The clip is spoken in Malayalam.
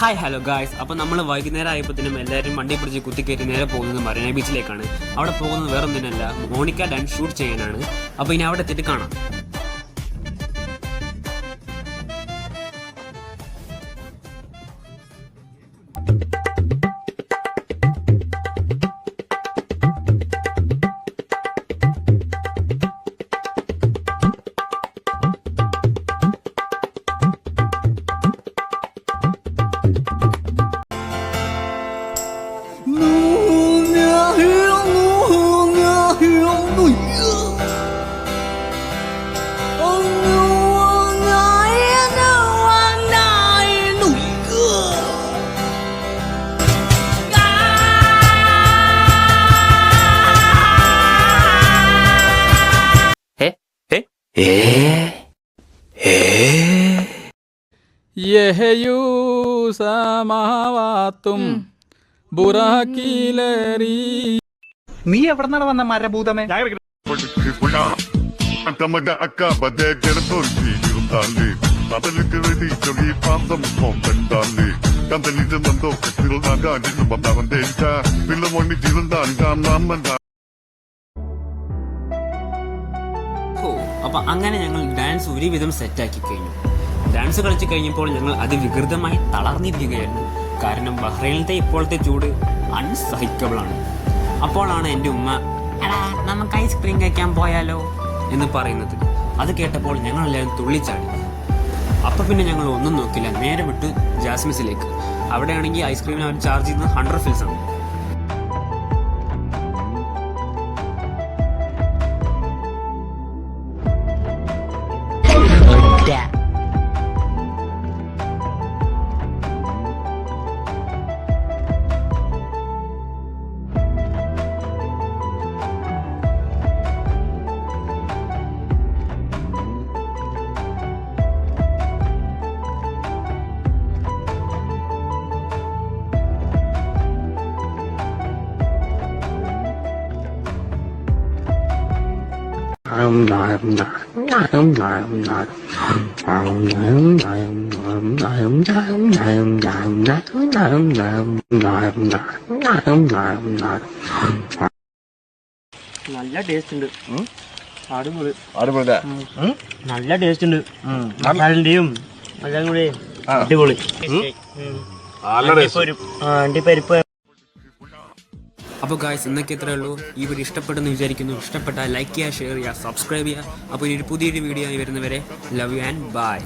Hi hello guys. അപ്പോൾ നമ്മൾ വൈകുന്നേരം ആയപ്പോഴത്തേനും എല്ലാവരും വണ്ടി പിടിച്ച് കുത്തിക്കയറ്റി നേരെ പോകുന്നത് മറീന ബീച്ചിലേക്കാണ്. അവിടെ പോകുന്നത് വേറെ ഒന്നിനല്ല, മോണിക്ക ഡാൻസ് ഷൂട്ട് ചെയ്യാനാണ്. അപ്പോൾ ഇനി അവിടെ എത്തിയിട്ട് കാണാം. നീ എവിടെന്നാണ് വന്ന മരഭൂതമേ? അപ്പൊ അങ്ങനെ ഞങ്ങൾ ഡാൻസ് ഒരുവിധം സെറ്റാക്കി കഴിഞ്ഞു. ഡാൻസ് കളിച്ചു കഴിഞ്ഞപ്പോൾ ഞങ്ങൾ അതിവികൃതമായി തളർന്നിരിക്കുകയായിരുന്നു. കാരണം ബഹ്റൈനിലത്തെ ഇപ്പോഴത്തെ ചൂട് അൺസഹിക്കബിൾ ആണ്. അപ്പോഴാണ് എൻ്റെ ഉമ്മ നമുക്ക് ഐസ്ക്രീം കഴിക്കാൻ പോയാലോ എന്ന് പറയുന്നത്. അത് കേട്ടപ്പോൾ ഞങ്ങളെല്ലാവരും തുള്ളിച്ചാടി. അപ്പം പിന്നെ ഞങ്ങൾ ഒന്നും നോക്കില്ല, നേരെ വിട്ട് ജാസ്മിസിലേക്ക്. അവിടെയാണെങ്കിൽ ഐസ്ക്രീമിന് അവർ ചാർജ് ചെയ്യുന്നത് 100 ഫിൽസ് ആണ്. നല്ല ടേസ്റ്റ് ഉണ്ട്, അടിപൊളി. നല്ല ടേസ്റ്റ് ഉണ്ട്, മസാലന്റെയും എല്ലാം കൂടി അടിപൊളി. അണ്ടിപ്പരിപ്പ്. അപ്പോൾ ഗായ്സ്, ഇന്നൊക്കെ ഇത്രയേ ഉള്ളൂ. ഈ വീഡിയോ ഇഷ്ടപ്പെട്ടെന്ന് വിചാരിക്കുന്നു. ഇഷ്ടപ്പെട്ടാൽ ലൈക്ക് ചെയ്യുക, ഷെയർ ചെയ്യുക, സബ്സ്ക്രൈബ് ചെയ്യുക. അപ്പോൾ ഇനി ഒരു പുതിയൊരു വീഡിയോ ആയി വരുന്നവരെ ലവ് യു ആൻഡ് ബൈ.